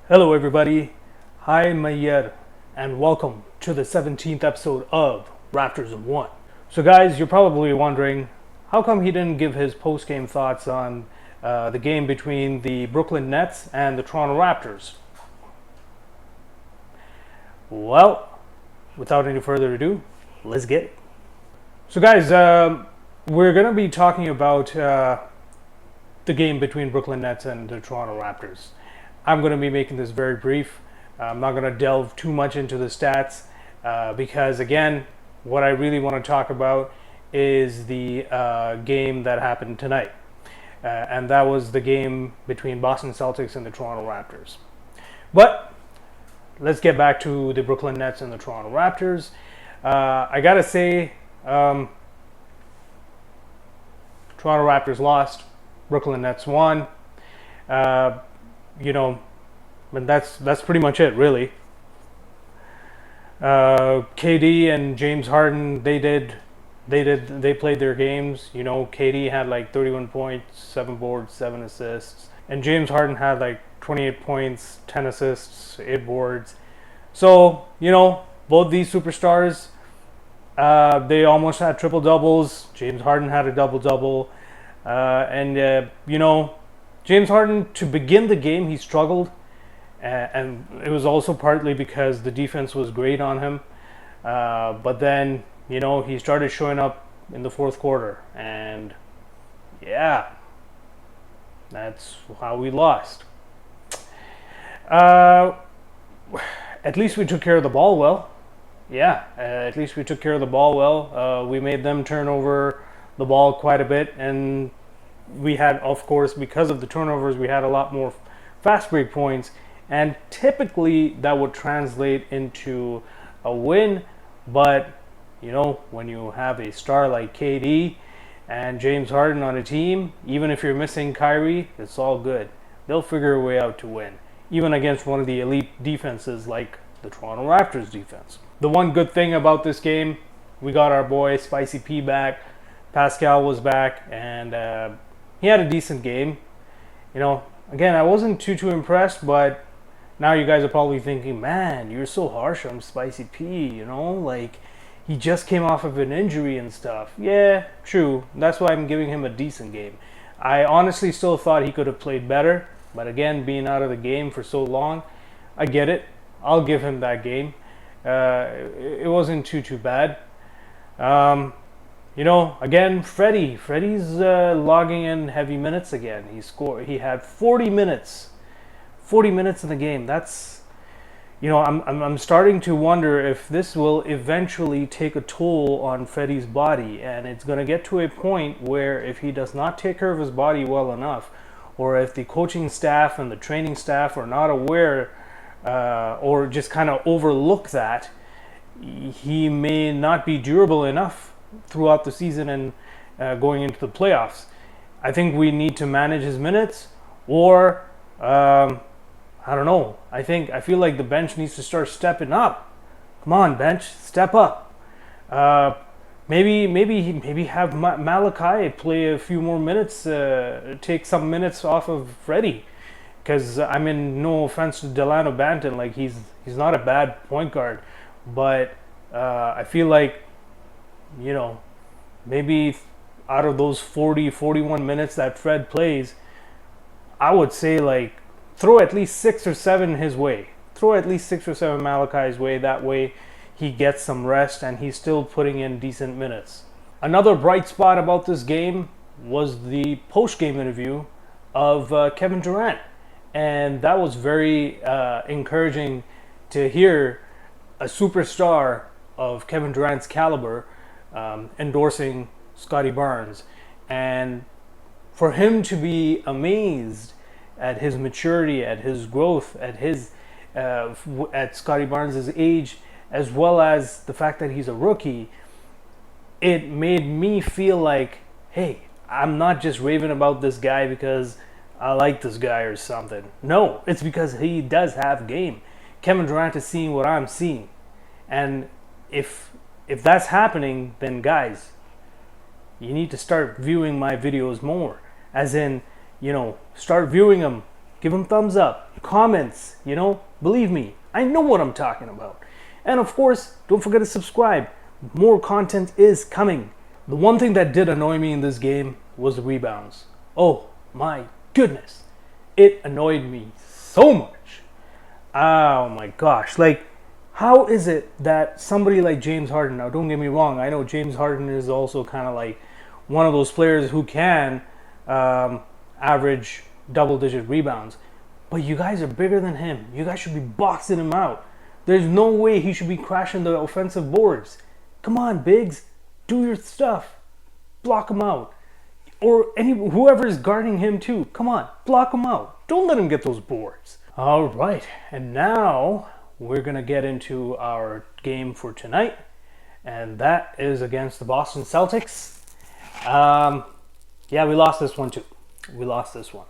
Hello, everybody. Hi, Mayer, and welcome to the 17th episode of Raptors in One. So, guys, you're probably wondering how come he didn't give his post-game thoughts on the game between the Brooklyn Nets and the Toronto Raptors. Well, without any further ado, let's get it. So, guys, we're going to be talking about the game between Brooklyn Nets and the Toronto Raptors. I'm going to be making this very brief. I'm not going to delve too much into the stats because, again, what I really want to talk about is the game that happened tonight. And that was the game between Boston Celtics and the Toronto Raptors. But let's get back to the Brooklyn Nets and the Toronto Raptors. I got to say, Toronto Raptors lost. Brooklyn Nets won. But that's pretty much it, really. KD and James Harden, they played their games. KD had like 31 points, 7 boards, 7 assists, and James Harden had like 28 points, 10 assists, 8 boards. So both these superstars, they almost had triple doubles. James Harden had a double double, and James Harden, to begin the game, he struggled, and it was also partly because the defense was great on him. But then, he started showing up in the fourth quarter, and yeah, that's how we lost. At least we took care of the ball well. Yeah, at least we took care of the ball well. We made them turn over the ball quite a bit, and we had, of course, because of the turnovers, we had a lot more fast break points, and typically that would translate into a win. But when you have a star like KD and James Harden on a team, even if you're missing Kyrie, it's all good. They'll figure a way out to win, even against one of the elite defenses like the Toronto Raptors defense. The one good thing about this game, we got our boy Spicy P back. Pascal was back, and he had a decent game. Again, I wasn't too impressed, but now you guys are probably thinking, man, you're so harsh on Spicy P, like he just came off of an injury and stuff. Yeah, true. That's why I'm giving him a decent game. I honestly still thought he could have played better, but again, being out of the game for so long, I get it. I'll give him that game. It wasn't too bad. Again, Freddie's logging in heavy minutes again. He had 40 minutes in the game. That's, I'm starting to wonder if this will eventually take a toll on Freddie's body, and it's going to get to a point where if he does not take care of his body well enough, or if the coaching staff and the training staff are not aware, or just kind of overlook that, he may not be durable enough throughout the season and going into the playoffs. I think we need to manage his minutes, or I don't know. I feel like the bench needs to start stepping up. Come on, bench, step up. Maybe have Malachi play a few more minutes, take some minutes off of Freddie. Because no offense to Delano Banton, like he's not a bad point guard, but I feel like maybe out of those 41 minutes that Fred plays, I would say like throw at least 6 or 7 his way. Throw at least 6 or 7 Malachi's way. That way he gets some rest and he's still putting in decent minutes. Another bright spot about this game was the post-game interview of Kevin Durant. And that was very encouraging to hear a superstar of Kevin Durant's caliber endorsing Scottie Barnes, and for him to be amazed at his maturity, at his growth, at Scottie Barnes' age, as well as the fact that he's a rookie, it made me feel like, hey, I'm not just raving about this guy because I like this guy or something. No, it's because he does have game. Kevin Durant is seeing what I'm seeing, and if that's happening, then guys, you need to start viewing my videos more. As in, start viewing them give them thumbs up, comments, believe me, I know what I'm talking about. And of course, don't forget to subscribe. More content is coming. The one thing that did annoy me in this game was the rebounds. Oh my goodness. It annoyed me so much. Oh my gosh. Like, how is it that somebody like James Harden, now don't get me wrong, I know James Harden is also kind of like one of those players who can average double-digit rebounds, but you guys are bigger than him. You guys should be boxing him out. There's no way he should be crashing the offensive boards. Come on, bigs, do your stuff. Block him out. Or whoever is guarding him too. Come on, block him out. Don't let him get those boards. All right, and now we're going to get into our game for tonight, and that is against the Boston Celtics. Yeah, we lost this one too. We lost this one.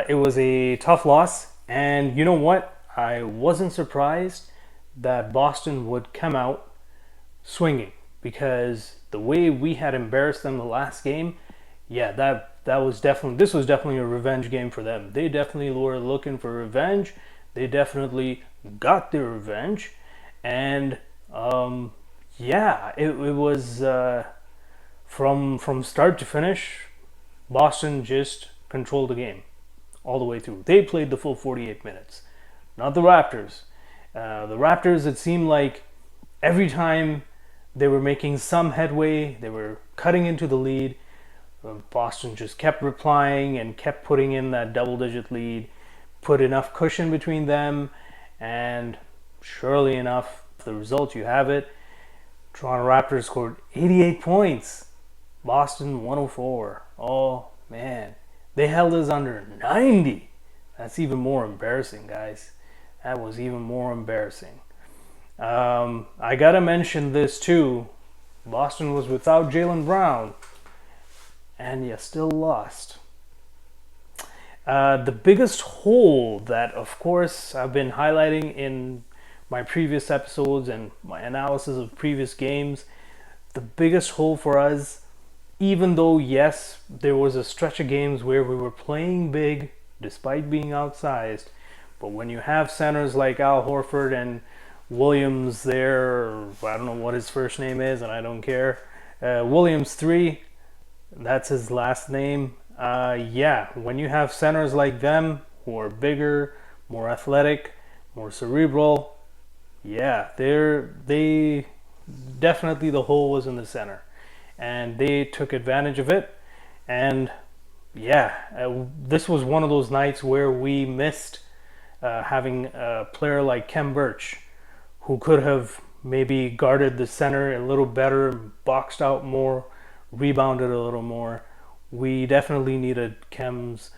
It was a tough loss, and you know what? I wasn't surprised that Boston would come out swinging, because the way we had embarrassed them the last game, yeah, this was definitely a revenge game for them. They definitely were looking for revenge. They definitely got their revenge, and yeah, it was from start to finish, Boston just controlled the game all the way through. They played the full 48 minutes, not the Raptors. The Raptors, it seemed like every time they were making some headway, they were cutting into the lead, Boston just kept replying and kept putting in that double-digit lead, put enough cushion between them, and surely enough, the result, you have it. Toronto Raptors scored 88 points. Boston 104. Oh, man. They held us under 90. That's even more embarrassing, guys. That was even more embarrassing. I got to mention this, too. Boston was without Jaylen Brown, and you still lost. The biggest hole that, of course, I've been highlighting in my previous episodes and my analysis of previous games, the biggest hole for us, even though, yes, there was a stretch of games where we were playing big despite being outsized, but when you have centers like Al Horford and Williams there, or I don't know what his first name is, and I don't care, Williams 3, that's his last name. Yeah, when you have centers like them who are bigger, more athletic, more cerebral, yeah, they definitely, the hole was in the center, and they took advantage of it. And yeah, this was one of those nights where we missed having a player like Khem Birch, who could have maybe guarded the center a little better, boxed out more, rebounded a little more. We definitely needed Khem's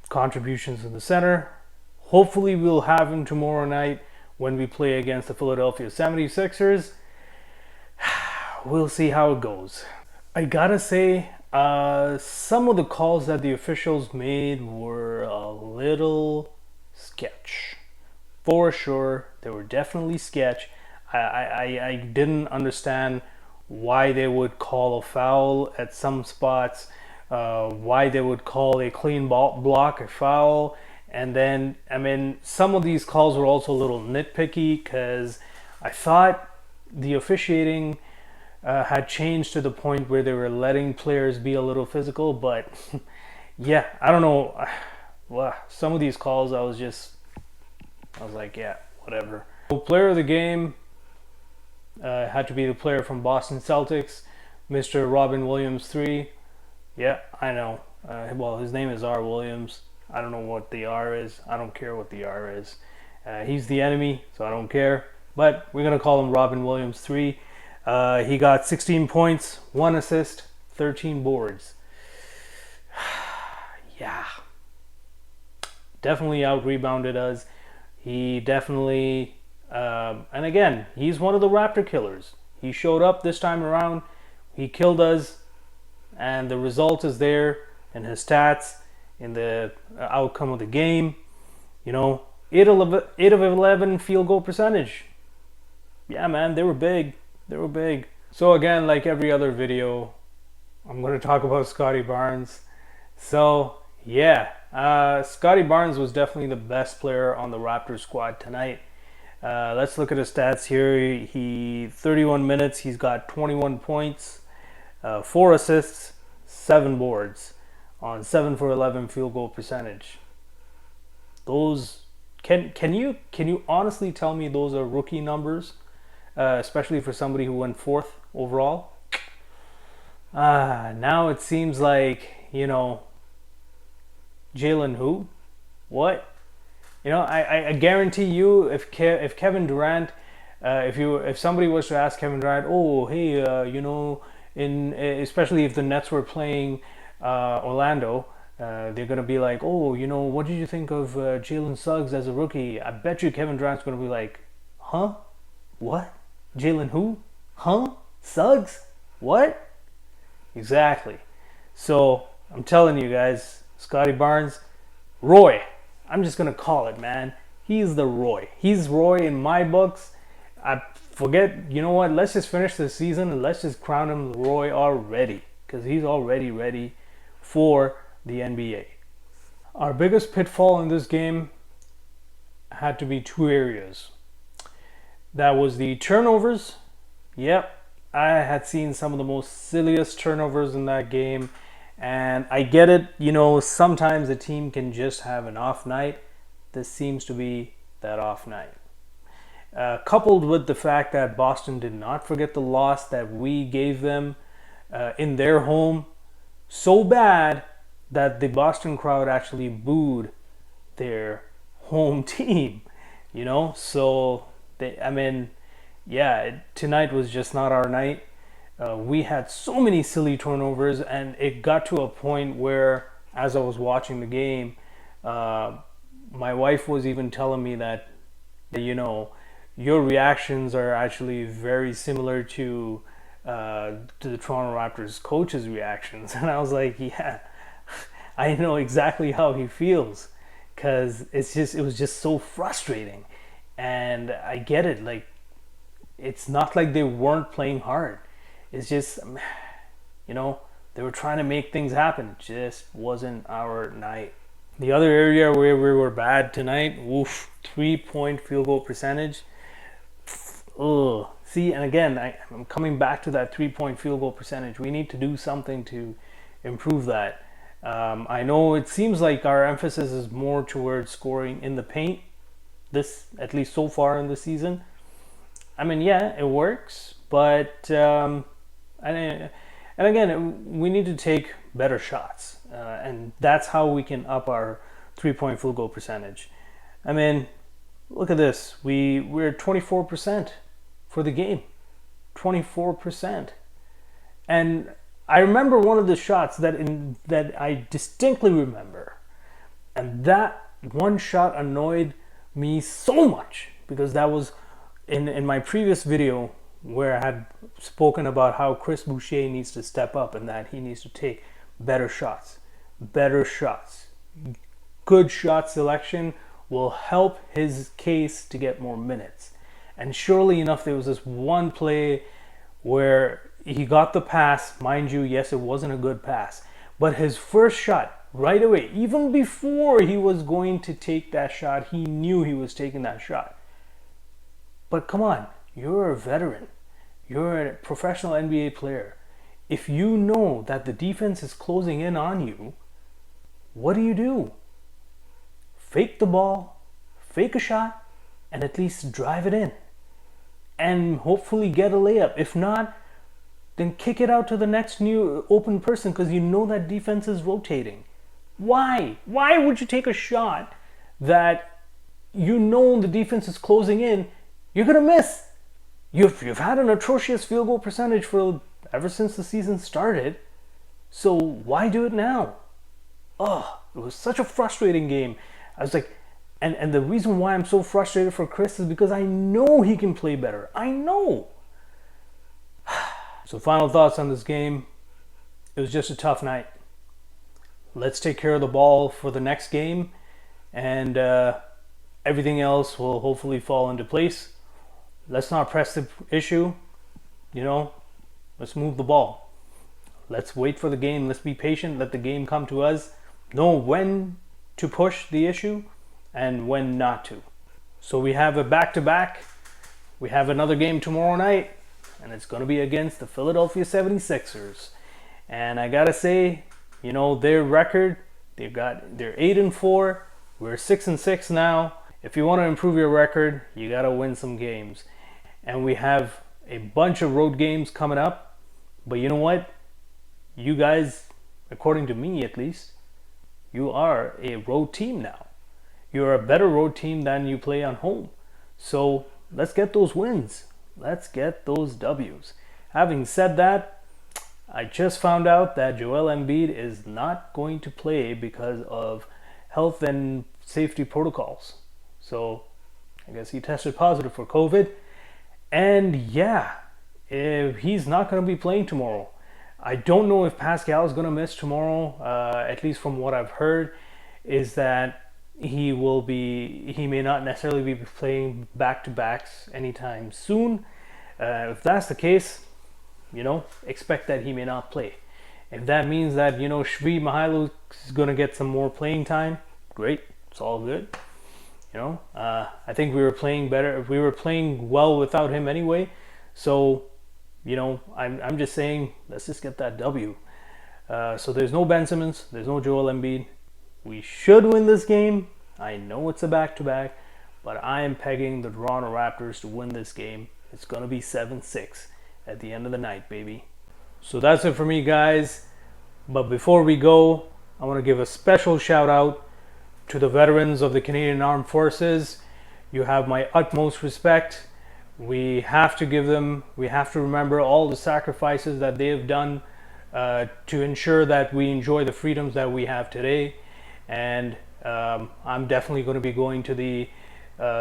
contributions in the center. Hopefully we'll have him tomorrow night when we play against the Philadelphia 76ers. We'll see how it goes. I gotta say, some of the calls that the officials made were a little sketch. For sure, they were definitely sketch. I didn't understand why they would call a foul at some spots, why they would call a clean block a foul. And then, I mean, some of these calls were also a little nitpicky, because I thought the officiating had changed to the point where they were letting players be a little physical. But yeah, I don't know. Well, some of these calls, I was like, yeah, whatever. So, player of the game had to be the player from Boston Celtics, Mr. Robin Williams 3. Yeah, I know. Well, his name is R. Williams. I don't know what the R is. I don't care what the R is. He's the enemy, so I don't care. But we're going to call him Robin Williams 3. He got 16 points, 1 assist, 13 boards. Yeah. Definitely out-rebounded us. He definitely... and again, he's one of the Raptor killers. He showed up this time around. He killed us. And the result is there in his stats, in the outcome of the game. 8 of 11 field goal percentage. Yeah, man, they were big. They were big. So again, like every other video, I'm going to talk about Scotty Barnes. So yeah, Scotty Barnes was definitely the best player on the Raptors squad tonight. Let's look at his stats here. He 31 minutes. He's got 21 points, 4 assists, 7 boards, on 7 for 11 field goal percentage. Those can you honestly tell me those are rookie numbers, especially for somebody who went fourth overall? Now it seems like Jalen who, what? I guarantee you, if Kevin Durant, if somebody was to ask Kevin Durant, oh hey, in especially if the Nets were playing Orlando, they're gonna be like, oh, what did you think of Jalen Suggs as a rookie? I bet you Kevin Durant's gonna be like, huh, what? Jalen who? Huh? Suggs? What? Exactly. So I'm telling you guys, Scotty Barnes, Roy. I'm just gonna call it, man. He's the Roy. He's Roy in my books. I forget. You know what? Let's just finish the season and let's just crown him Roy already, because he's already ready for the NBA. Our biggest pitfall in this game had to be two areas. That was the turnovers. Yep, I had seen some of the most silliest turnovers in that game. And I get it, sometimes a team can just have an off night. This seems to be that off night. Coupled with the fact that Boston did not forget the loss that we gave them in their home, so bad that the Boston crowd actually booed their home team. So tonight was just not our night. We had so many silly turnovers, and it got to a point where, as I was watching the game, my wife was even telling me that, your reactions are actually very similar to the Toronto Raptors coach's reactions. And I was like, yeah, I know exactly how he feels, because it was just so frustrating. And I get it. Like, it's not like they weren't playing hard. It's just, they were trying to make things happen. It just wasn't our night. The other area where we were bad tonight, 3-point field goal percentage. Ugh. See, and again, I'm coming back to that 3-point field goal percentage. We need to do something to improve that. I know it seems like our emphasis is more towards scoring in the paint, at least so far in the season. Yeah, it works, but and again, we need to take better shots, and that's how we can up our 3-point field goal percentage. Look at this. We're 24% for the game, 24%, and I remember one of the shots that I distinctly remember, and that one shot annoyed me so much, because that was in my previous video where I had spoken about how Chris Boucher needs to step up and that he needs to take better shots. Good shot selection will help his case to get more minutes. And surely enough, there was this one play where he got the pass. Mind you, yes, it wasn't a good pass, but his first shot right away, even before he was going to take that shot, he knew he was taking that shot. But come on, you're a veteran. You're a professional NBA player. If you know that the defense is closing in on you, what do? Fake the ball, fake a shot, and at least drive it in. And hopefully get a layup. If not, then kick it out to the next new open person, because you know that defense is rotating. Why? Why would you take a shot that you know the defense is closing in? You're going to miss. You've had an atrocious field goal percentage for ever since the season started. So why do it now? Oh, it was such a frustrating game. I was like, and the reason why I'm so frustrated for Chris is because I know he can play better. I know. So final thoughts on this game. It was just a tough night. Let's take care of the ball for the next game, and everything else will hopefully fall into place. Let's not press the issue. Let's move the ball. Let's wait for the game. Let's be patient. Let the game come to us. Know when to push the issue and when not to. So we have a back-to-back. We have another game tomorrow night, and it's going to be against the Philadelphia 76ers. And I gotta say, you know, their record, they're 8-4. We're 6-6 now. If you want to improve your record, you gotta win some games. And we have a bunch of road games coming up. But you know what? You guys, according to me at least, you are a road team now. You're a better road team than you play on home. So let's get those wins. Let's get those W's. Having said that, I just found out that Joel Embiid is not going to play because of health and safety protocols. So I guess he tested positive for COVID. And yeah, he's not going to be playing tomorrow. I don't know if Pascal is going to miss tomorrow. At least from what I've heard, is that he may not necessarily be playing back-to-backs anytime soon. If that's the case, you know, expect that he may not play. If that means that, you know, Shvi Mihailo is going to get some more playing time, great. It's all good. You know, I think we were playing better. We were playing well without him anyway. So, you know, I'm just saying, let's just get that W. So there's no Ben Simmons. There's no Joel Embiid. We should win this game. I know it's a back-to-back, but I am pegging the Toronto Raptors to win this game. It's going to be 7-6 at the end of the night, baby. So that's it for me, guys. But before we go, I want to give a special shout out to the veterans of the Canadian Armed Forces. You have my utmost respect. We have to remember all the sacrifices that they have done to ensure that we enjoy the freedoms that we have today. And I'm definitely going to be going to the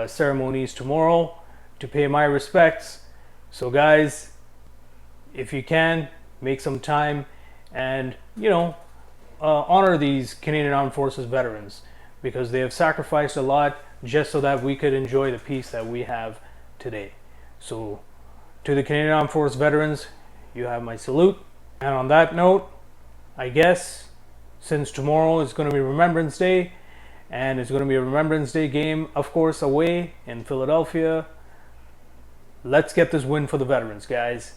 ceremonies tomorrow to pay my respects. So guys, if you can, make some time and, you know, honor these Canadian Armed Forces veterans, because they have sacrificed a lot just so that we could enjoy the peace that we have today. So to the Canadian Armed Forces veterans, you have my salute. And on that note, I guess since tomorrow is going to be Remembrance Day, and it's going to be a Remembrance Day game, of course, away in Philadelphia, let's get this win for the veterans, guys.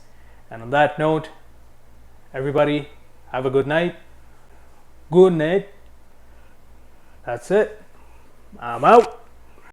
And on that note, everybody, have a good night. Good night. That's it. I'm out.